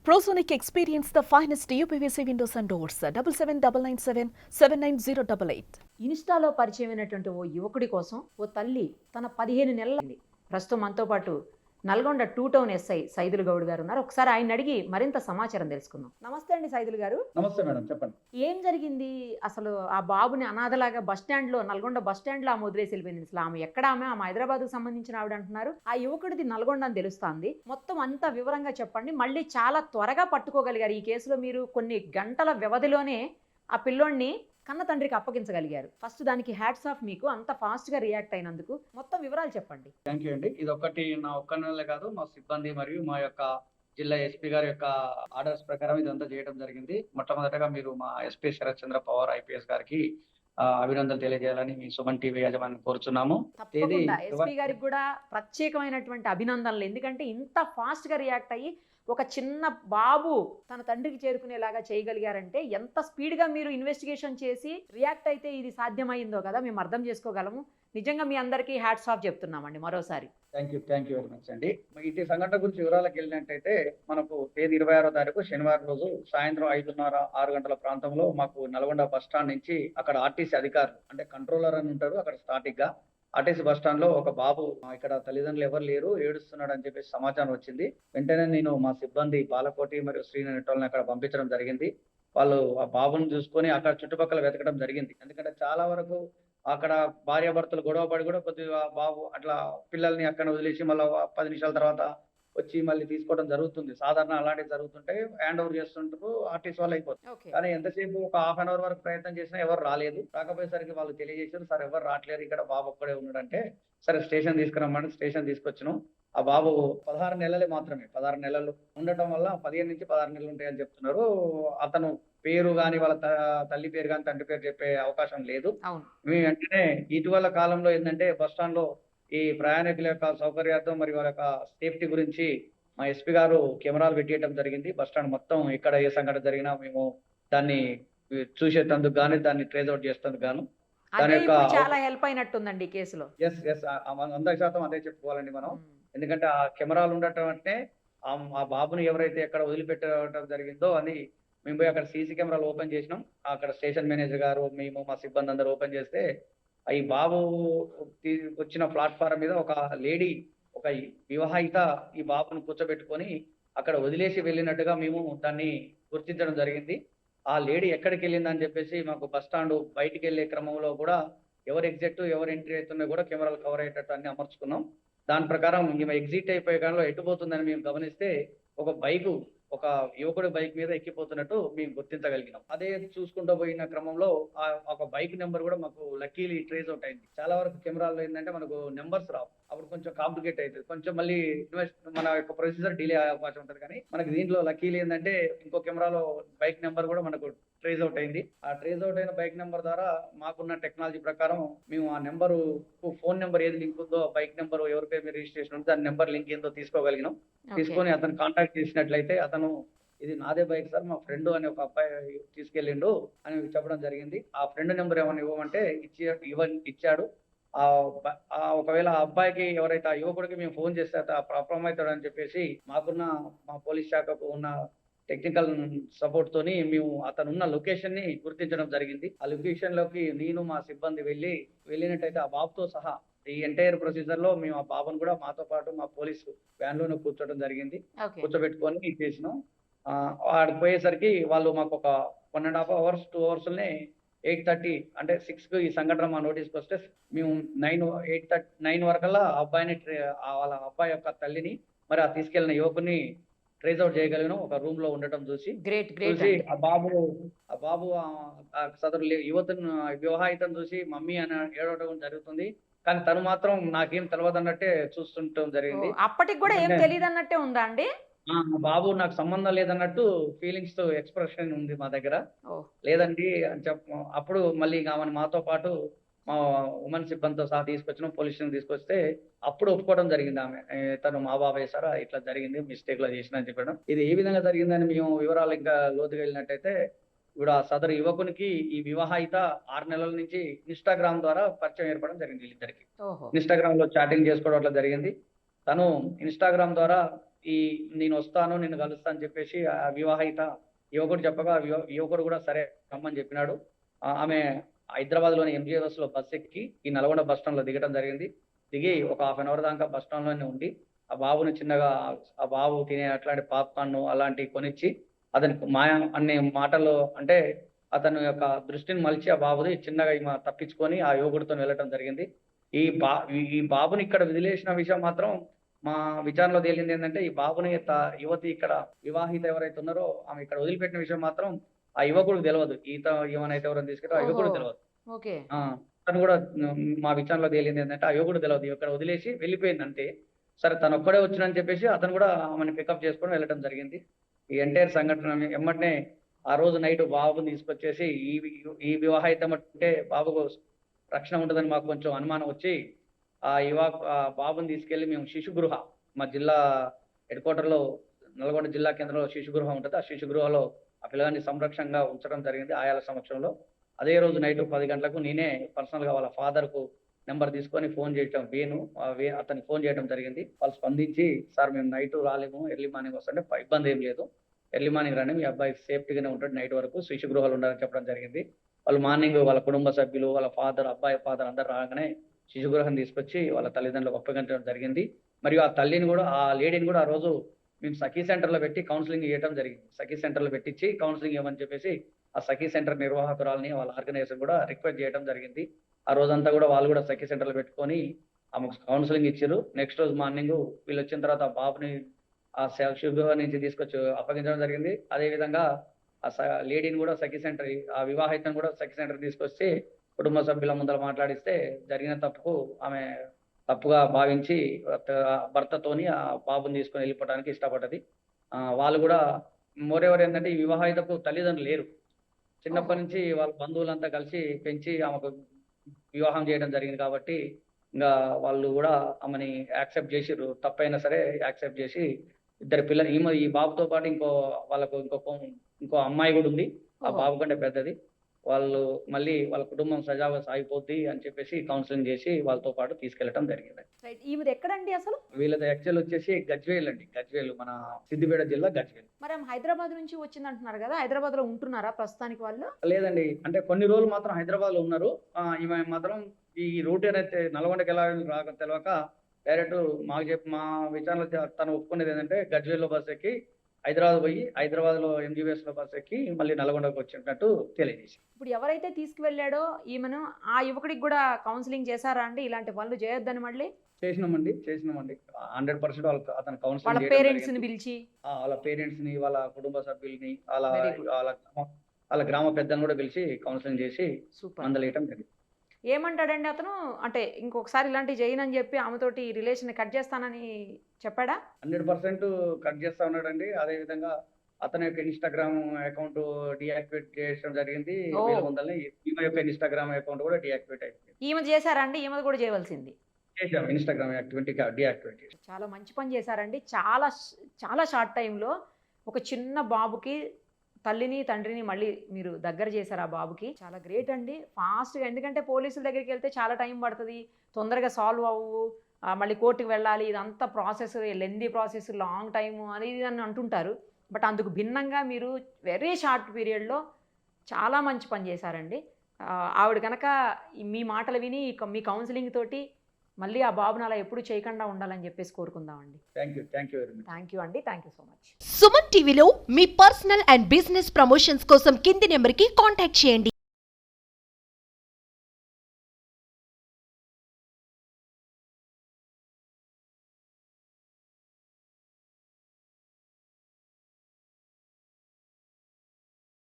Prosonic experience the finest UPVC windows and doors. 77997 79088. ఇన్స్టాలో పరిచయమైనటువంటి ఓ యువకుడి కోసం ఓ తల్లి తన 15 నెలలైంది. ప్రస్తుతం మనతో పాటు నల్గొండ 2 టౌన్ ఎస్ఐ సైదులు గౌడ్ గారు ఉన్నారు. ఒకసారి ఆయన అడిగి మరింత సమాచారం తెలుసుకుందాం. నమస్తే అండి సైదులు గారు. నమస్తే మేడం, చెప్పండి. ఏం జరిగింది అసలు? ఆ బాబుని అనాథలాగా నల్గొండ బస్ స్టాండ్ లో ఆమె వదిలేసి వెళ్ళిపోయింది. అసలు ఆమె ఎక్కడ? ఆమె హైదరాబాద్ కు సంబంధించిన ఆవిడ అంటున్నారు. ఆ యువకుడిది నల్గొండ అని తెలుస్తోంది. మొత్తం అంతా వివరంగా చెప్పండి. మళ్ళీ చాలా త్వరగా పట్టుకోగలిగారు ఈ కేసులో. మీరు కొన్ని గంటల వ్యవధిలోనే ఆ పిల్లోడిని కన్న తండ్రికి అప్పగించగలిగారు. ఫస్ట్ దానికి హ్యాట్స్ ఆఫ్ మీకు, అంత ఫాస్ట్ గా రియాక్ట్ అయినందుకు. మొత్తం వివరాలు చెప్పండి. థ్యాంక్ యూ అండి. ఇది ఒకటి నా ఒక్క నెలలే కాదు, మా సిబ్బంది మరియు మా యొక్క జిల్లా ఎస్పీ గారి యొక్క ఆర్డర్స్ ప్రకారం ఇదంతా చేయడం జరిగింది. మొట్టమొదటగా మీరు మా ఎస్పీ శరత్ చంద్ర పవార్ ఐపీఎస్ గారికి అభినందనలు తెలియజేయాలని మీ సుమన్ టీవీ యాజమాన్యం కోరుచున్నాము. తప్పకుండా ఎస్పీ గారికి కూడా ప్రత్యేకమైనటువంటి అభినందనలు. ఎందుకంటే ఇంత ఫాస్ట్ గా రియాక్ట్ అయ్యి ఒక చిన్న బాబు తన తండ్రికి చేరుకునేలాగా చేయగలిగారంటే ఎంత స్పీడ్ గా మీరు ఇన్వెస్టిగేషన్ చేసి రియాక్ట్ అయితే ఇది సాధ్యమైందో కదా మేము అర్థం చేసుకోగలము. నిజంగా మీ అందరికీ హ్యాట్స్ ఆఫ్ చెప్తున్నామండి మరోసారి. థ్యాంక్ యూ వెరీ మచ్ అండి. ఈ సంఘటన గురించి వివరాలకు వెళ్ళినట్టయితే మనకు తేదీ 26వ తారీఖు శనివారం రోజు సాయంత్రం 5:30-6 గంటల ప్రాంతంలో మాకు నల్గొండ బస్ స్టాండ్ నుంచి అక్కడ ఆర్టీసీ అధికారులు అంటే కంట్రోలర్ అని ఉంటారు అక్కడ స్టాటిక్ గా ఆర్టీసీ బస్ స్టాండ్ లో ఒక బాబు ఇక్కడ తల్లిదండ్రులు ఎవరు లేరు, ఏడుస్తున్నాడు అని చెప్పేసి సమాచారం వచ్చింది. వెంటనే నేను మా సిబ్బంది బాలకోటి మరియు శ్రీనటోళ్ళని అక్కడ పంపించడం జరిగింది. వాళ్ళు ఆ బాబుని చూసుకొని అక్కడ చుట్టుపక్కల వెతకడం జరిగింది. ఎందుకంటే చాలా వరకు అక్కడ భార్యాభర్తలు గొడవ పడి కూడా కొద్దిగా బాబు అట్లా పిల్లల్ని అక్కడ వదిలేసి మళ్ళీ 10 నిమిషాల తర్వాత వచ్చి మళ్ళీ తీసుకోవడం జరుగుతుంది. సాధారణ అలాంటివి జరుగుతుంటే హ్యాండ్ ఓవర్ చేస్తుంటారు, ఆర్టీసీ వాళ్ళు అయిపోతుంది. కానీ ఎంతసేపు ఒక హాఫ్ అన్ అవర్ వరకు ప్రయత్నం చేసినా ఎవరు రాలేదు. రాకపోయేసరికి వాళ్ళు తెలియజేశారు, సార్ ఎవరు రావట్లేరు, ఇక్కడ బాబు ఒక్కడే ఉన్నాడంటే సరే స్టేషన్ తీసుకురమ్మని స్టేషన్ తీసుకొచ్చినాం. ఆ బాబు 16 నెలలే మాత్రమే, 16 నెలలు ఉండటం వల్ల 15 నుంచి 16 నెలలు ఉంటాయని చెప్తున్నారు. అతను పేరు గాని వాళ్ళ తల్లి పేరు గాని తండ్రి పేరు చెప్పే అవకాశం లేదు. మేము వెంటనే ఇటీవల కాలంలో ఏంటంటే బస్ స్టాండ్ లో ఈ ప్రయాణికుల యొక్క సౌకర్యార్థం మరియు వాళ్ళ యొక్క సేఫ్టీ గురించి మా ఎస్పీ గారు కెమెరాలు పెట్టేయడం జరిగింది. బస్ స్టాండ్ మొత్తం ఎక్కడ ఏ సంఘటన జరిగినా మేము దాన్ని చూసేటందుకు గానీ దాన్ని ట్రేస్ అవుట్ చేసేందుకు గాను దాని యొక్క చాలా హెల్ప్ అయినట్టుందండి ఈ కేసులో. 100% అదే చెప్పుకోవాలండి మనం. ఎందుకంటే ఆ కెమెరాలు ఉండటం అంటే ఆ బాబుని ఎవరైతే ఎక్కడ వదిలిపెట్టడం జరిగిందో అని మేము పోయి అక్కడ సీసీ కెమెరాలు ఓపెన్ చేసినాం. అక్కడ స్టేషన్ మేనేజర్ గారు మేము మా సిబ్బంది అందరూ ఓపెన్ చేస్తే ఈ బాబు వచ్చిన ప్లాట్ఫారం మీద ఒక లేడీ, ఒక వివాహిత ఈ బాబును కూర్చోబెట్టుకొని అక్కడ వదిలేసి వెళ్ళినట్టుగా మేము దాన్ని గుర్తించడం జరిగింది. ఆ లేడీ ఎక్కడికి వెళ్ళిందని చెప్పేసి మాకు బస్ స్టాండ్ బయటికి వెళ్ళే క్రమంలో కూడా ఎవరు ఎగ్జిట్ ఎవరు ఎంట్రీ అవుతున్నాయో కూడా కెమెరాలు కవర్ అయ్యేటట్టు అన్ని అమర్చుకున్నాం. దాని ప్రకారం మేము ఎగ్జిట్ అయిపోయే కాలంలో ఎటుపోతుందని మేము గమనిస్తే ఒక యువకుడి బైక్ మీద ఎక్కిపోతున్నట్టు మేము గుర్తించగలిగినాం. అదే చూసుకుంటూ పోయిన క్రమంలో ఒక బైక్ నెంబర్ కూడా మాకు లక్కీలీ ట్రేస్ అవుట్ అయింది. చాలా వరకు కెమెరాల్లో ఏంటంటే మనకు నెంబర్స్ రావు, అప్పుడు కొంచెం కాంప్లికేట్ అవుతుంది, కొంచెం మళ్ళీ మన యొక్క ప్రొసీజర్ డిలే అయ్యే అవకాశం ఉంటుంది. కానీ మనకి దీంట్లో లక్కీలీ ఏంటంటే ఇంకో కెమెరాలో బైక్ నెంబర్ కూడా మనకు ట్రేస్ అవుట్ అయింది. ఆ ట్రేస్ అవుట్ అయిన బైక్ నెంబర్ ద్వారా మాకున్న టెక్నాలజీ ప్రకారం మేము ఆ నెంబరు ఫోన్ నెంబర్ ఏది లింక్ ఉందో బైక్ నెంబర్ ఎవరి పేరు మీద రిజిస్ట్రేషన్ ఉందో దాని నెంబర్ లింక్ ఏందో తీసుకోగలిగినాం. తీసుకొని అతను కాంటాక్ట్ చేసినట్లయితే అతను ఇది నాదే బైక్ సార్, మా ఫ్రెండ్ అని ఒక అబ్బాయి తీసుకెళ్ళిండు అని చెప్పడం జరిగింది. ఆ ఫ్రెండ్ నెంబర్ ఏమైనా ఇవ్వమంటే ఇచ్చాడు. ఒకవేళ ఆ అబ్బాయికి ఎవరైతే ఆ యువకుడికి మేము ఫోన్ చేస్తే అప్రమవుతాడు అని చెప్పేసి మా పోలీస్ శాఖకు ఉన్న టెక్నికల్ సపోర్ట్ తోని మేము అతను ఉన్న లొకేషన్ ని గుర్తించడం జరిగింది. ఆ లొకేషన్ లోకి నేను మా సిబ్బంది వెళ్ళినట్టయితే ఆ బాబుతో సహా ఈ ఎంటైర్ ప్రొసీజర్ లో మేము ఆ బాబును కూడా మాతో పాటు మా పోలీసు వ్యాన్ లోనే కూర్చోవడం జరిగింది. కూర్చోబెట్టుకొని చేసినాం. ఆడికి పోయేసరికి వాళ్ళు మాకు ఒక 1.5 hours 2 hours 8:30 అంటే 6 ఈ సంఘటన మా నోటీస్కి వస్తే మేము 9 వరకల్లా అబ్బాయిని వాళ్ళ అబ్బాయి యొక్క తల్లిని మరి ఆ తీసుకెళ్లిన యువకుని ట్రేస్ అవుట్ చేయగలిగినాం. ఒక రూమ్ లో ఉండటం చూసి ఆ బాబు సదరు యువతను వివాహితం చూసి మమ్మీ అని ఏడవడం జరుగుతుంది. కానీ తను మాత్రం నాకేం తెలియదు అన్నట్టే చూస్తుంటం జరిగింది. అప్పటికి కూడా ఏం తెలియదు అన్నట్టే ఉందా అండి? బాబు నాకు సంబంధం లేదన్నట్టు ఫీలింగ్స్ తో ఎక్స్ప్రెషన్ ఉంది మా దగ్గర. లేదండి అని అప్పుడు మళ్ళీ ఆమెను మాతో పాటు మా ఉమెన్ సిబ్బందితో సహా తీసుకొచ్చిన పోలీస్ స్టేషన్ తీసుకొస్తే అప్పుడు ఒప్పుకోవడం జరిగింది. ఆమె తను మా బాబాయ్ సార్ ఇట్లా జరిగింది, మిస్టేక్ లో చేసిన అని చెప్పడం. ఇది ఏ విధంగా జరిగిందని మేము వివరాలు ఇంకా లోతుగా వెళ్ళినట్టయితే ఇప్పుడు ఆ సదరు యువకునికి ఈ వివాహిత 6 నెలల నుంచి ఇన్స్టాగ్రామ్ ద్వారా పరిచయం ఏర్పడడం జరిగింది. వీళ్ళిద్దరికి ఇన్స్టాగ్రామ్ లో చాటింగ్ చేసుకోవడం అట్లా జరిగింది. తను ఇన్స్టాగ్రామ్ ద్వారా నేను వస్తాను నిన్ను కలుస్తా అని చెప్పేసి ఆ వివాహిత యువకుడు చెప్పగా యువకుడు కూడా సరే రమ్మని చెప్పినాడు. ఆమె హైదరాబాద్లోని ఎంజీఎస్ లో బస్ ఎక్కి ఈ నల్గొండ బస్ స్టాండ్ లో దిగడం జరిగింది. దిగి ఒక హాఫ్ అన్ అవర్ దాకా బస్ స్టాండ్ లోనే ఉండి ఆ బాబుని చిన్నగా ఆ బాబు తినే అట్లాంటి పాప్కార్న్ అలాంటివి కొనిచ్చి అతనికి మాయ అన్ని మాటలు అంటే అతని యొక్క దృష్టిని మలిచి ఆ బాబుని చిన్నగా ఈమె తప్పించుకొని ఆ యువకుడితో వెళ్ళటం జరిగింది. ఈ బాబుని ఇక్కడ వదిలేసిన విషయం మాత్రం మా విచారణలో తేలింది ఏంటంటే ఈ బాబుని యువతి ఇక్కడ వివాహిత ఎవరైతే ఉన్నారో ఆమె ఇక్కడ వదిలిపెట్టిన విషయం మాత్రం ఆ యువకుడికి తెలియదు. ఈమెనైతే ఎవరైనా తీసుకెళ్ళి ఆ యువకుడికి తెలియదు. ఓకే. అతను కూడా మా విచారణలో తేలింది ఏంటంటే ఆ యువకుడు తెలియదు, ఇక్కడ వదిలేసి వెళ్ళిపోయింది అంతే. సరే తను ఒక్కడే వచ్చినని చెప్పేసి అతను కూడా ఆమెను పికప్ చేసుకొని వెళ్ళడం జరిగింది. ఈ ఎంటైర్ సంఘటన ఎమ్మటనే ఆ రోజు నైట్ బాబుని తీసుకొచ్చేసి ఈ వివాహితం అంటే బాబుకు రక్షణ ఉంటుందని మాకు కొంచెం అనుమానం వచ్చి ఆ బాబుని తీసుకెళ్లి మేము శిశుగృహ మా జిల్లా హెడ్ క్వార్టర్లో నల్గొండ జిల్లా కేంద్రంలో శిశుగృహ ఉంటుంది. ఆ శిశుగృహలో ఆ పిల్లగాన్ని సంరక్షణగా ఉంచడం జరిగింది ఆయాల సమక్షంలో. అదే రోజు నైట్ 10 గంటలకు నేనే పర్సనల్ గా వాళ్ళ ఫాదర్ కు నెంబర్ తీసుకొని ఫోన్ చేయటం అతనికి ఫోన్ చేయడం జరిగింది. వాళ్ళు స్పందించి సార్ మేము నైట్ రాలేము, ఎర్లీ మార్నింగ్ వస్తుంటే ఇబ్బంది ఏం లేదు, ఎర్లీ మార్నింగ్ రండి, మీ అబ్బాయి సేఫ్టీగానే ఉంటాడు, నైట్ వరకు శిశుగృహాలు ఉండాలని చెప్పడం జరిగింది. వాళ్ళు మార్నింగ్ వాళ్ళ కుటుంబ సభ్యులు వాళ్ళ అబ్బాయి ఫాదర్ అందరు రాగానే శిశుగృహం తీసుకొచ్చి వాళ్ళ తల్లిదండ్రులకు అప్పగించడం జరిగింది. మరియు ఆ తల్లిని కూడా ఆ లేడీని కూడా ఆ రోజు మేము సఖీ సెంటర్లో పెట్టి కౌన్సిలింగ్ చేయడం జరిగింది. సఖీ సెంటర్లో పెట్టించి కౌన్సిలింగ్ ఇవ్వమని చెప్పేసి ఆ సఖీ సెంటర్ నిర్వాహకురాలని వాళ్ళ ఆర్గనైజేషన్ కూడా రిక్వెస్ట్ చేయడం జరిగింది. ఆ రోజంతా కూడా వాళ్ళు కూడా సఖీ సెంటర్లో పెట్టుకొని ఆమెకు కౌన్సిలింగ్ ఇచ్చారు. నెక్స్ట్ రోజు మార్నింగ్ వీళ్ళు వచ్చిన తర్వాత ఆ బాబుని ఆ శిశుగృహం నుంచి తీసుకొచ్చి అప్పగించడం జరిగింది. అదేవిధంగా ఆ లేడీని కూడా సఖీ సెంటర్ ఆ వివాహితను కూడా సఖీ సెంటర్ తీసుకొచ్చి కుటుంబ సభ్యుల ముందర మాట్లాడిస్తే జరిగిన తప్పుకు ఆమె తప్పుగా భావించి భర్తతోని ఆ బాబుని తీసుకొని వెళ్ళిపోవడానికి ఇష్టపడ్డది. వాళ్ళు కూడా మోరెవర్ ఏంటంటే ఈ వివాహితకు తల్లిదండ్రులు లేరు. చిన్నప్పటి నుంచి వాళ్ళ బంధువులంతా కలిసి పెంచి ఆమెకు వివాహం చేయడం జరిగింది కాబట్టి ఇంకా వాళ్ళు కూడా ఆమెని యాక్సెప్ట్ చేసిర్రు. తప్పైనా సరే యాక్సెప్ట్ చేసి ఇద్దరు పిల్లలు ఈ బాబుతో పాటు వాళ్ళకు ఇంకో అమ్మాయి కూడా ఉంది, ఆ బాబు కంటే పెద్దది. వాళ్ళు మళ్ళీ వాళ్ళ కుటుంబం సజావుగా సాగిపోద్ది అని చెప్పేసి కౌన్సిలింగ్ చేసి వాళ్ళతో పాటు తీసుకెళ్లడం జరిగింది. ఈమెది ఎక్కడండి అసలు? వీళ్ళది యాక్చువల్ వచ్చేసి గజ్వేల్ అండి, గజ్వేల్ మన సిద్దిపేట జిల్లా గజ్వేల్. మరి హైదరాబాద్ నుంచి వచ్చింది అంటున్నారు కదా, హైదరాబాద్ లో ఉంటున్నారా ప్రస్తుతానికి వాళ్ళు? లేదండి, అంటే కొన్ని రోజులు మాత్రం హైదరాబాద్ లో ఉన్నారు. ఈమె మాత్రం ఈ రూట్ అయితే నల్గొండకి ఎలా రాక తెలియక డైరెక్ట్ మా విచారణలో తను ఒప్పుకునేది ఏంటంటే గజ్వేల్ లో బస్ ఎక్కి హైదరాబాద్ పోయి హైదరాబాద్ లో ఎంజీబీఎస్ లో బస్ ఎక్కి మళ్ళీ నల్గొండకు వచ్చినట్టు తెలియజేసి. ఇప్పుడు ఎవరైతే తీసుకువెళ్ళాడో ఈమెను ఆ యువకుడికి కూడా కౌన్సిలింగ్ చేశారా అండి? ఇలాంటి పనులు చేయొద్దని మళ్ళీ చేసినామండి 100% అతను కౌన్సిలింగ్ వాళ్ళ పేరెంట్స్ ని పిలిచి వాళ్ళ పేరెంట్స్ ని వాళ్ళ కుటుంబ సభ్యుల్ని వాళ్ళ గ్రామ పెద్దలను కూడా పిలిచి కౌన్సిలింగ్ చేసి మందలేయటం జరిగింది. ఏమంటాడండి అతను? అంటే ఇంకొకసారి ఇలాంటివి చేయనని చెప్పి ఆమెతోటి రిలేషన్ కట్ చేస్తానని చెప్పాడా? 100% కట్ చేస్తా ఉన్నాడండి. అదే విధంగా అతని యొక్క ఇన్స్టాగ్రామ్ అకౌంట్ డియాక్టివేట్ చేయడం జరిగింది. ఈమె యొక్క ఇన్స్టాగ్రామ్ అకౌంట్ కూడా డియాక్టివేట్ అయిపోయింది. ఈమె చేశారా అండి? ఈమె కూడా చేయవలసింది. చేశాం, ఇన్స్టాగ్రామ్ డియాక్టివేట్ చేశాం. చాలా మంచి పని చేశారండి. చాలా చాలా షార్ట్ టైంలో ఒక చిన్న బాబుకి తల్లిని తండ్రిని మళ్ళీ మీరు దగ్గర చేశారు. ఆ బాబుకి చాలా గ్రేట్ అండి. ఫాస్ట్గా, ఎందుకంటే పోలీసుల దగ్గరికి వెళ్తే చాలా టైం పడుతుంది, తొందరగా సాల్వ్ అవ్వు, మళ్ళీ కోర్టుకు వెళ్ళాలి, ఇదంతా process, lengthy process, long time అని అని అంటుంటారు. బట్ అందుకు భిన్నంగా మీరు వెరీ షార్ట్ పీరియడ్లో చాలా మంచి పని చేశారండి. ఆవిడ కనుక మీ మాటలు విని మీ కౌన్సిలింగ్ తోటి మళ్ళీ ఆ బాబుని అలా ఎప్పుడు చేయకుండా ఉండాలని చెప్పేసి కోరుకుందామండి. Thank you very much. Thank you అండి, thank you so much. Suman టీవీలో మీ పర్సనల్ అండ్ బిజినెస్ ప్రమోషన్స్ కోసం కింది నెంబర్కి కాంటాక్ట్ చేయండి.